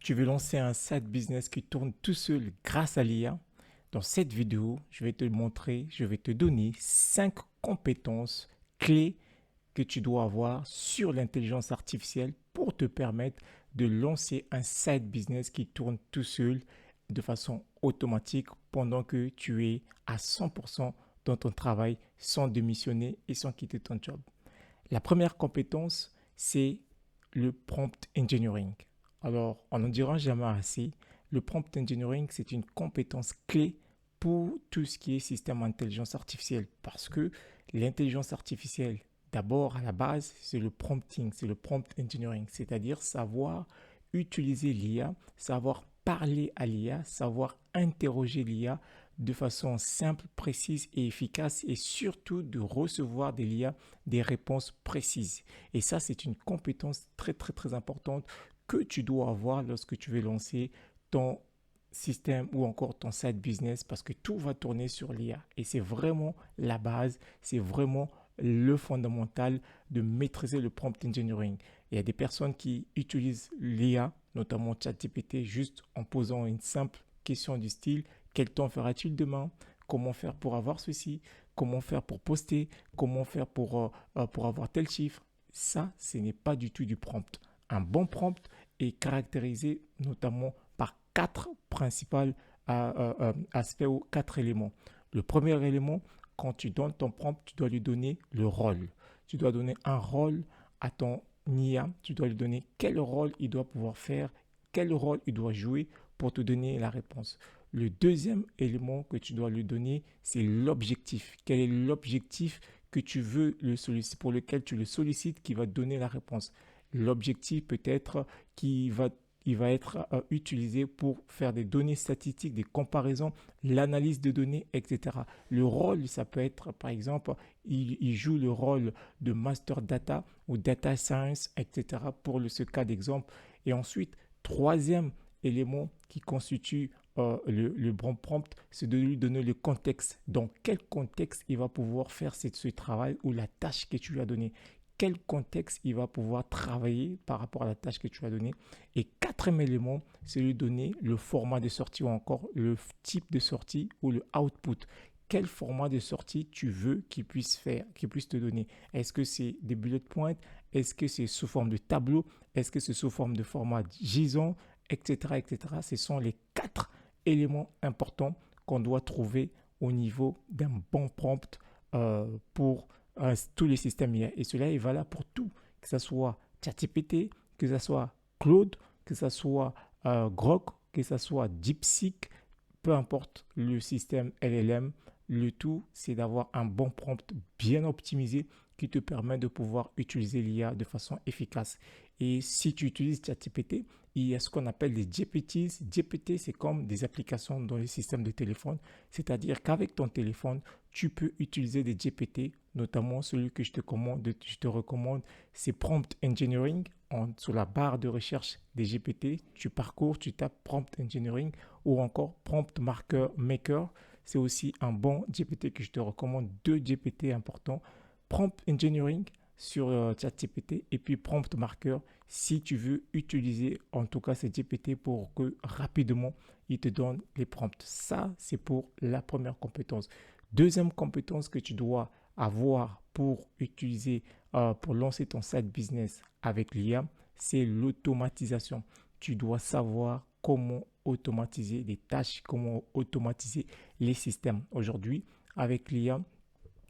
Tu veux lancer un side business qui tourne tout seul grâce à l'IA? Dans cette vidéo, je vais te montrer, je vais te donner 5 compétences clés que tu dois avoir sur l'intelligence artificielle pour te permettre de lancer un side business qui tourne tout seul de façon automatique pendant que tu es à 100% dans ton travail sans démissionner et sans quitter ton job. La première compétence, c'est le prompt engineering. Alors, on n'en dira jamais assez. Le prompt engineering, c'est une compétence clé pour tout ce qui est système d'intelligence artificielle parce que l'intelligence artificielle, d'abord à la base, c'est le prompting, c'est le prompt engineering, c'est-à-dire savoir utiliser l'IA, savoir parler à l'IA, savoir interroger l'IA de façon simple, précise et efficace et surtout de recevoir de l'IA des réponses précises. Et ça, c'est une compétence très, très, très importante que tu dois avoir lorsque tu veux lancer ton système ou encore ton side business parce que tout va tourner sur l'IA. Et c'est vraiment la base, c'est vraiment le fondamental de maîtriser le prompt engineering. Il y a des personnes qui utilisent l'IA, notamment ChatGPT, juste en posant une simple question du style quel temps fera-t-il demain? Comment faire pour avoir ceci? Comment faire pour poster? Comment faire pour avoir tel chiffre? Ça, ce n'est pas du tout du prompt. Un bon prompt est caractérisé notamment par quatre principaux aspects ou quatre éléments. Le premier élément, quand tu donnes ton prompt, tu dois lui donner le rôle. Tu dois donner un rôle à ton IA. Tu dois lui donner quel rôle il doit pouvoir faire, quel rôle il doit jouer pour te donner la réponse. Le deuxième élément que tu dois lui donner, c'est l'objectif. Quel est l'objectif que tu veux le solliciter, pour lequel tu le sollicites, qui va te donner la réponse. L'objectif peut être il va être utilisé pour faire des données statistiques, des comparaisons, l'analyse de données, etc. Le rôle, ça peut être, par exemple, il joue le rôle de master data ou data science, etc. pour ce cas d'exemple. Et ensuite, troisième élément qui constitue le bon prompt, c'est de lui donner le contexte. Dans quel contexte il va pouvoir faire ce travail ou la tâche que tu lui as donnée. Quel contexte il va pouvoir travailler par rapport à la tâche que tu lui as donnée. Et quatrième élément, c'est lui donner le format de sortie ou encore le type de sortie ou le output. Quel format de sortie tu veux qu'il puisse faire, qu'il puisse te donner. Est-ce que c'est des bullet points? Est-ce que c'est sous forme de tableau? Est-ce que c'est sous forme de format JSON, etc., etc. Ce sont les quatre éléments importants qu'on doit trouver au niveau d'un bon prompt pour tous les systèmes IA. Et cela est valable pour tout, que ce soit ChatGPT, que ce soit Claude, que ce soit Grok, que ce soit DeepSeek, peu importe le système LLM, le tout, c'est d'avoir un bon prompt bien optimisé qui te permet de pouvoir utiliser l'IA de façon efficace. Et si tu utilises ChatGPT, il y a ce qu'on appelle des GPTs. GPT, c'est comme des applications dans les systèmes de téléphone. C'est-à-dire qu'avec ton téléphone, tu peux utiliser des GPT, notamment celui que je te recommande, c'est Prompt Engineering. Sous la barre de recherche des GPT, tu parcours, tu tapes Prompt Engineering ou encore Prompt Marker Maker. C'est aussi un bon GPT que je te recommande, deux GPT importants. Prompt Engineering sur ChatGPT et puis Prompt Marker si tu veux utiliser en tout cas ces GPT pour que rapidement il te donne les prompts. Ça, c'est pour la première compétence. Deuxième compétence que tu dois avoir pour utiliser, pour lancer ton side business avec l'IA, c'est l'automatisation. Tu dois savoir comment automatiser les tâches, comment automatiser les systèmes. Aujourd'hui, avec l'IA,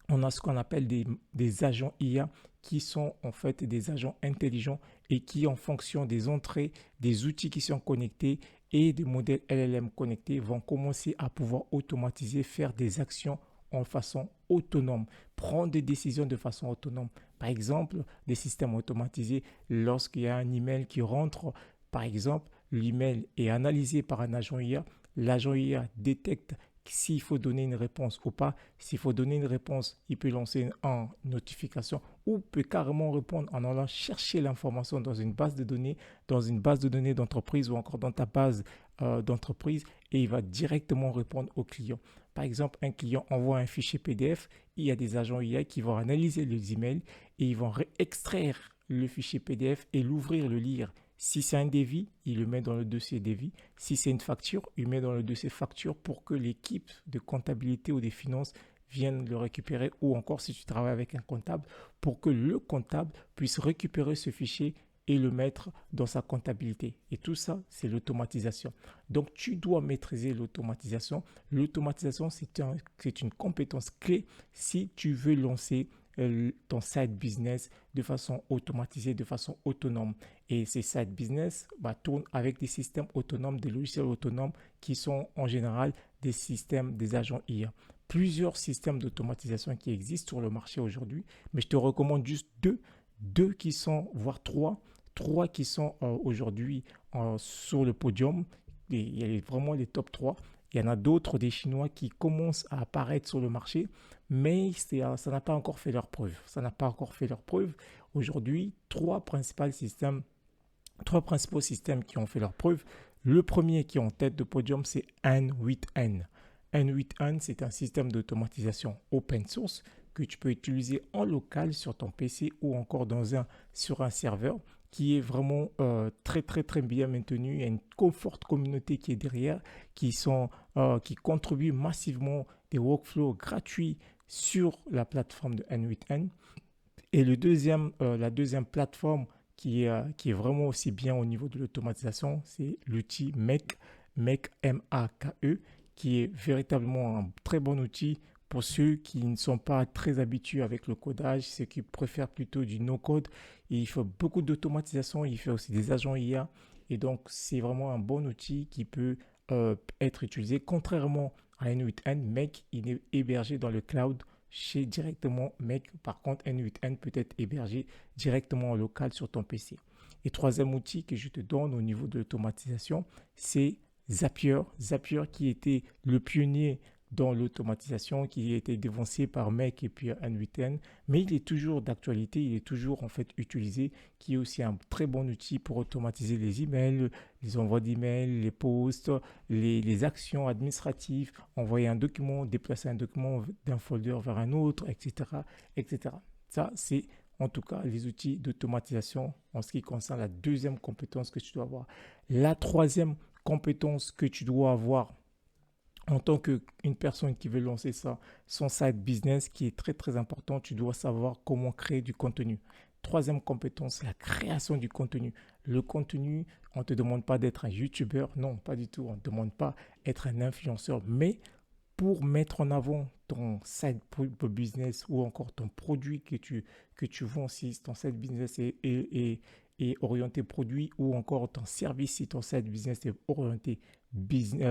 on a ce qu'on appelle des agents IA qui sont en fait des agents intelligents et qui, en fonction des entrées, des outils qui sont connectés et des modèles LLM connectés, vont commencer à pouvoir automatiser, faire des actions en façon autonome, prendre des décisions de façon autonome. Par exemple, des systèmes automatisés, lorsqu'il y a un email qui rentre, par exemple, l'email est analysé par un agent IA, l'agent IA détecte s'il faut donner une réponse ou pas. S'il faut donner une réponse, il peut lancer une notification ou peut carrément répondre en allant chercher l'information dans une base de données d'entreprise ou encore dans ta base d'entreprise et il va directement répondre au client. Par exemple, un client envoie un fichier PDF, il y a des agents IA qui vont analyser les emails et ils vont extraire le fichier PDF et l'ouvrir, le lire. Si c'est un devis, il le met dans le dossier devis. Si c'est une facture, il met dans le dossier facture pour que l'équipe de comptabilité ou des finances vienne le récupérer, ou encore si tu travailles avec un comptable, pour que le comptable puisse récupérer ce fichier et le mettre dans sa comptabilité. Et tout ça, c'est l'automatisation. Donc, tu dois maîtriser l'automatisation. L'automatisation, c'est une compétence clé si tu veux lancer ton side business de façon automatisée, de façon autonome. Et ces side business tournent avec des systèmes autonomes, des logiciels autonomes qui sont en général des systèmes, des agents IA. Plusieurs systèmes d'automatisation qui existent sur le marché aujourd'hui, mais je te recommande juste deux qui sont, voire trois qui sont aujourd'hui sur le podium. Et il y a vraiment les top 3. Il y en a d'autres des Chinois qui commencent à apparaître sur le marché, mais ça n'a pas encore fait leur preuve. Ça n'a pas encore fait leur preuve. Aujourd'hui, trois principaux systèmes qui ont fait leur preuve. Le premier qui est en tête de podium, c'est N8N. N8N, c'est un système d'automatisation open source que tu peux utiliser en local sur ton PC ou encore sur un serveur qui est vraiment très très très bien maintenu. Il y a une forte communauté qui est derrière, qui contribue massivement des workflows gratuits sur la plateforme de N8N. Et la deuxième plateforme qui est vraiment aussi bien au niveau de l'automatisation, c'est l'outil Make, M-A-K-E, qui est véritablement un très bon outil pour ceux qui ne sont pas très habitués avec le codage, ceux qui préfèrent plutôt du no-code. Il fait beaucoup d'automatisation, il fait aussi des agents IA. Et donc, c'est vraiment un bon outil qui peut être utilisé. Contrairement à N8N, Make, il est hébergé dans le cloud chez directement Make. Par contre, N8N peut être hébergé directement en local sur ton PC. Et troisième outil que je te donne au niveau de l'automatisation, c'est Zapier. Zapier qui était le pionnier dans l'automatisation, qui a été dévancé par Make et puis N8N, mais il est toujours d'actualité, il est toujours en fait utilisé, qui est aussi un très bon outil pour automatiser les emails, les envois d'emails, les posts, les actions administratives, envoyer un document, déplacer un document d'un folder vers un autre, etc., etc. Ça, c'est en tout cas les outils d'automatisation en ce qui concerne la deuxième compétence que tu dois avoir. La troisième compétence que tu dois avoir en tant qu'une personne qui veut lancer son side business, qui est très très important, tu dois savoir comment créer du contenu. Troisième compétence, la création du contenu. Le contenu, on ne te demande pas d'être un YouTuber, non, pas du tout. On ne te demande pas d'être un influenceur, mais pour mettre en avant ton side business ou encore ton produit que tu vends, si ton side business est orienté produit, ou encore ton service si ton side business est orienté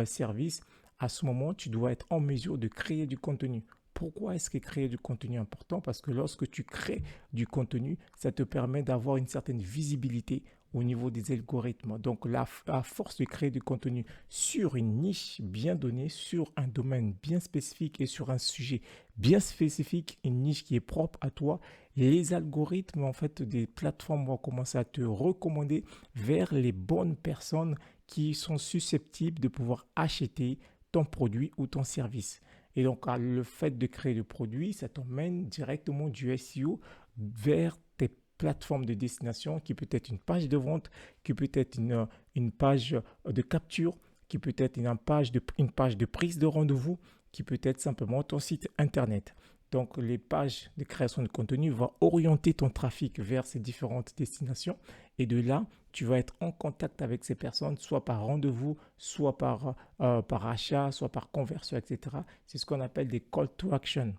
service, à ce moment, tu dois être en mesure de créer du contenu. Pourquoi est-ce que créer du contenu est important? Parce que lorsque tu crées du contenu, ça te permet d'avoir une certaine visibilité au niveau des algorithmes. Donc, à force de créer du contenu sur une niche bien donnée, sur un domaine bien spécifique et sur un sujet bien spécifique, une niche qui est propre à toi, les algorithmes en fait des plateformes vont commencer à te recommander vers les bonnes personnes qui sont susceptibles de pouvoir acheter ton produit ou ton service. Et donc, le fait de créer le produit, ça t'emmène directement du SEO vers tes plateformes de destination, qui peut être une page de vente, qui peut être une page de capture, qui peut être une page de prise de rendez-vous, qui peut être simplement ton site internet. Donc, les pages de création de contenu vont orienter ton trafic vers ces différentes destinations. Et de là, tu vas être en contact avec ces personnes, soit par rendez-vous, soit par achat, soit par conversion, etc. C'est ce qu'on appelle des call to action.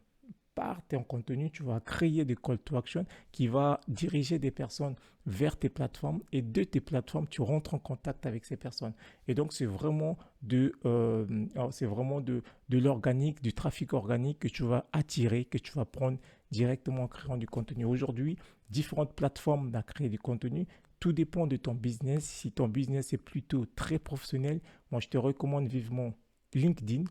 Par ton contenu, tu vas créer des call to action qui va diriger des personnes vers tes plateformes, et de tes plateformes, tu rentres en contact avec ces personnes. Et donc, c'est vraiment de l'organique, du trafic organique que tu vas attirer, que tu vas prendre directement en créant du contenu. Aujourd'hui, différentes plateformes à créer du contenu. Tout dépend de ton business. Si ton business est plutôt très professionnel, moi, je te recommande vivement LinkedIn.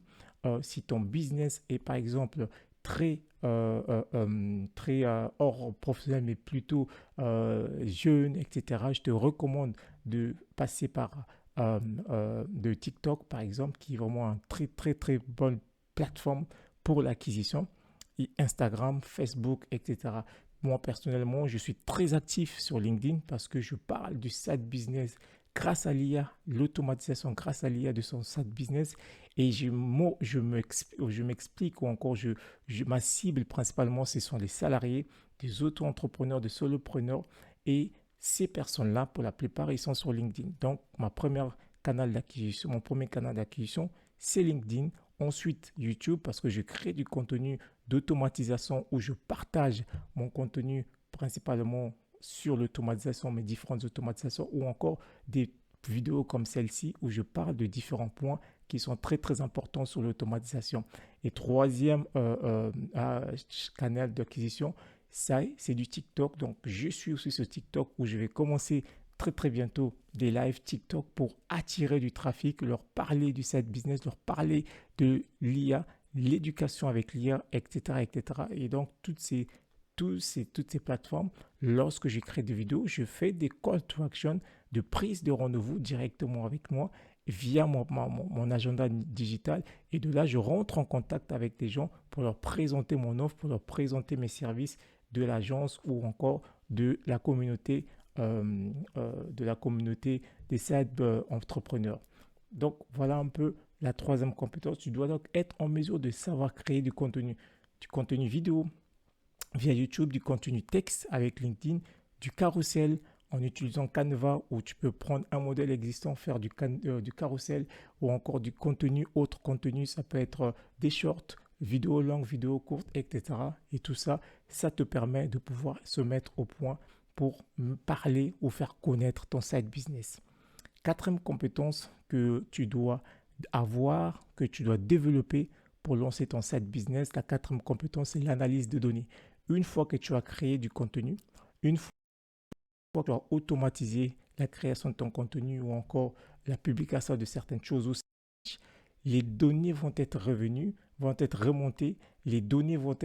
Si ton business est, par exemple, très hors professionnel, mais plutôt jeune, etc., je te recommande de passer par de TikTok, par exemple, qui est vraiment une très, très, très bonne plateforme pour l'acquisition, et Instagram, Facebook, etc. Moi, personnellement, je suis très actif sur LinkedIn parce que je parle du side business grâce à l'IA, l'automatisation grâce à l'IA de son side business. Et je m'explique ou encore ma cible principalement, ce sont les salariés, des auto-entrepreneurs, des solopreneurs. Et ces personnes-là, pour la plupart, ils sont sur LinkedIn. Donc, mon premier canal d'acquisition, c'est LinkedIn. Ensuite, YouTube, parce que je crée du contenu d'automatisation où je partage mon contenu principalement sur l'automatisation, mes différentes automatisations, ou encore des vidéos comme celle-ci où je parle de différents points qui sont très très importants sur l'automatisation. Et troisième canal d'acquisition, ça c'est du TikTok. Donc je suis aussi sur TikTok où je vais commencer très très bientôt des lives TikTok pour attirer du trafic, leur parler du side business, leur parler de l'IA, l'éducation avec l'IA, etc., etc. Et donc toutes ces plateformes, lorsque je crée des vidéos, je fais des call to action de prise de rendez-vous directement avec moi via mon agenda digital. Et de là, je rentre en contact avec des gens pour leur présenter mon offre, pour leur présenter mes services de l'agence ou encore de la communauté des side entrepreneurs. Donc, voilà un peu la troisième compétence. Tu dois donc être en mesure de savoir créer du contenu vidéo via YouTube, du contenu texte avec LinkedIn, du carrousel en utilisant Canva où tu peux prendre un modèle existant, faire du carrousel ou encore du contenu, autre contenu, ça peut être des shorts, vidéos longues, vidéos courtes, etc. Et tout ça, ça te permet de pouvoir se mettre au point pour parler ou faire connaître ton side business. Quatrième compétence que tu dois avoir, que tu dois développer pour lancer ton side business, la quatrième compétence, c'est l'analyse de données. Une fois que tu as créé du contenu, une fois que tu as automatisé la création de ton contenu ou encore la publication de certaines choses aussi, les données vont être revenues, vont être remontées, les données vont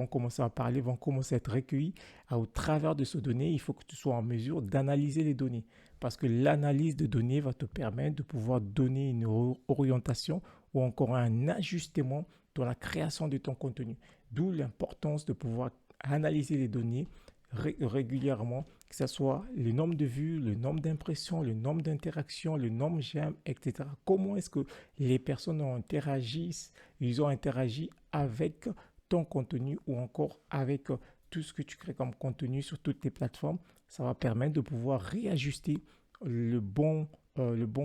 commencer à parler, vont commencer à être recueillies. Au travers de ces données, il faut que tu sois en mesure d'analyser les données parce que l'analyse de données va te permettre de pouvoir donner une orientation ou encore un ajustement dans la création de ton contenu. D'où l'importance de pouvoir analyser les données régulièrement, que ce soit le nombre de vues, le nombre d'impressions, le nombre d'interactions, le nombre j'aime, etc. Comment est-ce que les personnes ils ont interagi avec ton contenu ou encore avec tout ce que tu crées comme contenu sur toutes les plateformes. Ça va permettre de pouvoir réajuster le bon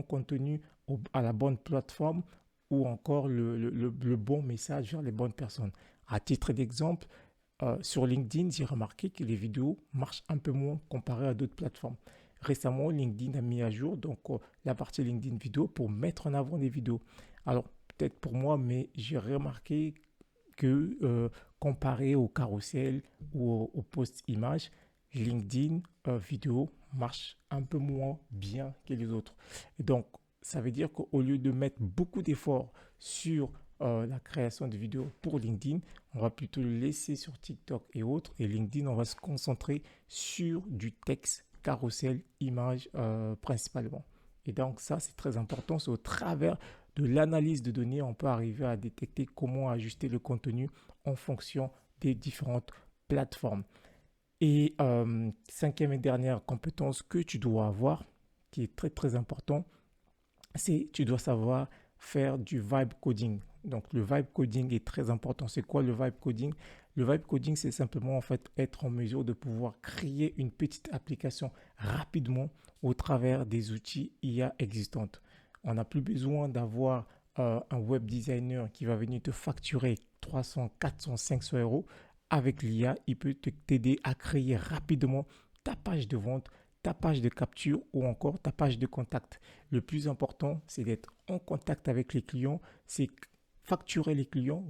contenu à la bonne plateforme ou encore le bon message vers les bonnes personnes. À titre d'exemple, sur LinkedIn, j'ai remarqué que les vidéos marchent un peu moins comparé à d'autres plateformes. Récemment, LinkedIn a mis à jour la partie LinkedIn vidéo pour mettre en avant des vidéos. Alors, peut-être pour moi, mais j'ai remarqué que comparé au carrousel ou au post image, LinkedIn vidéo marche un peu moins bien que les autres. Et donc, ça veut dire qu'au lieu de mettre beaucoup d'efforts sur la création de vidéos pour LinkedIn, on va plutôt le laisser sur TikTok et autres. Et LinkedIn, on va se concentrer sur du texte, carrousel, image principalement. Et donc ça, c'est très important. C'est au travers de l'analyse de données, on peut arriver à détecter comment ajuster le contenu en fonction des différentes plateformes. Et cinquième et dernière compétence que tu dois avoir, qui est très très important, c'est tu dois savoir faire du vibe coding. Donc le vibe coding est très important. C'est quoi le vibe coding? Le vibe coding, c'est simplement en fait être en mesure de pouvoir créer une petite application rapidement au travers des outils IA existantes. On n'a plus besoin d'avoir un web designer qui va venir te facturer 300, 400, 500 euros. Avec l'IA, il peut t'aider à créer rapidement ta page de vente, ta page de capture ou encore ta page de contact. Le plus important, c'est d'être en contact avec les clients, c'est facturer les clients,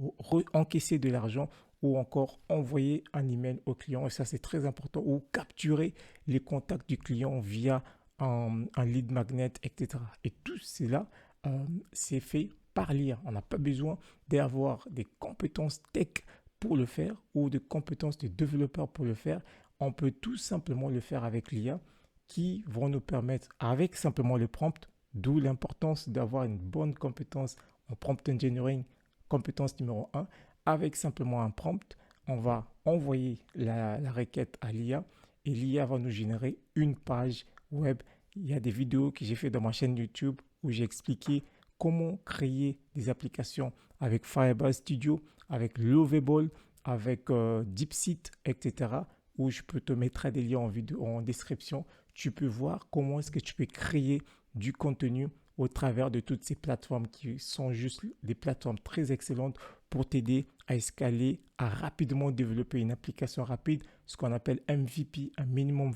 encaisser de l'argent ou encore envoyer un email au client. Et ça, c'est très important. Ou capturer les contacts du client via un lead magnet, etc. Et tout cela, c'est fait par l'IA. On n'a pas besoin d'avoir des compétences tech pour le faire ou de compétences de développeur pour le faire. On peut tout simplement le faire avec l'IA qui vont nous permettre, avec simplement le prompt, d'où l'importance d'avoir une bonne compétence en prompt engineering, compétence numéro un, avec simplement un prompt, on va envoyer la requête à l'IA et l'IA va nous générer une page web. Il y a des vidéos que j'ai fait dans ma chaîne YouTube où j'ai expliqué comment créer des applications avec Firebase Studio, avec Lovable, avec DeepSeek, etc. Où je peux te mettre des liens en vidéo, en description. Tu peux voir comment est-ce que tu peux créer du contenu au travers de toutes ces plateformes qui sont juste des plateformes très excellentes pour t'aider à escaler, à rapidement développer une application rapide, ce qu'on appelle MVP, un minimum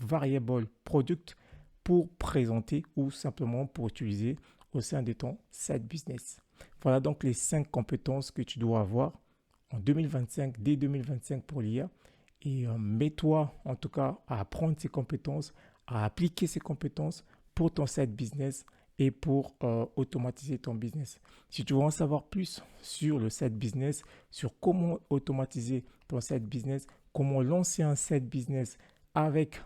variable product, pour présenter ou simplement pour utiliser au sein de ton side business. Voilà donc les 5 compétences que tu dois avoir en 2025, dès 2025 pour l'IA. Et mets-toi en tout cas à apprendre ces compétences, à appliquer ces compétences pour ton side business et pour automatiser ton business. Si tu veux en savoir plus sur le side business, sur comment automatiser ton side business, comment lancer un side business avec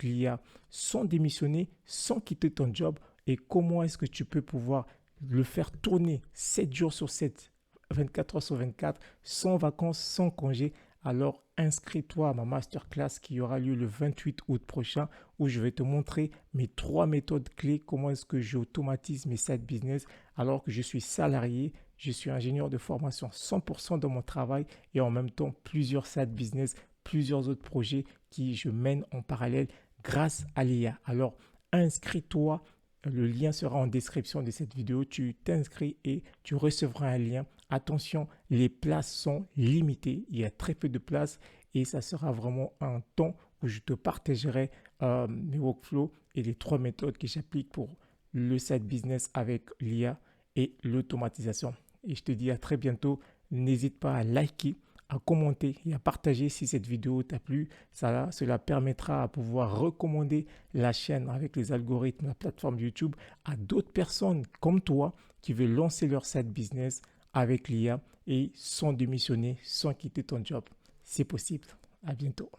l'IA sans démissionner, sans quitter ton job, et comment est-ce que tu peux pouvoir le faire tourner 7 jours sur 7, 24 heures sur 24, sans vacances, sans congé, alors inscris-toi à ma masterclass qui aura lieu le 28 août prochain où je vais te montrer mes 3 méthodes clés, comment est-ce que j'automatise mes side business alors que je suis salarié, je suis ingénieur de formation 100% dans mon travail et en même temps plusieurs side business, plusieurs autres projets qui je mène en parallèle grâce à l'IA. Alors inscris-toi. Le lien sera en description de cette vidéo. Tu t'inscris et tu recevras un lien. Attention, les places sont limitées. Il y a très peu de places et ça sera vraiment un temps où je te partagerai mes workflows et les 3 méthodes que j'applique pour le side business avec l'IA et l'automatisation. Et je te dis à très bientôt. N'hésite pas à liker, à commenter et à partager si cette vidéo t'a plu. Cela permettra à pouvoir recommander la chaîne avec les algorithmes, la plateforme YouTube à d'autres personnes comme toi qui veulent lancer leur side business avec l'IA et sans démissionner, sans quitter ton job. C'est possible. À bientôt.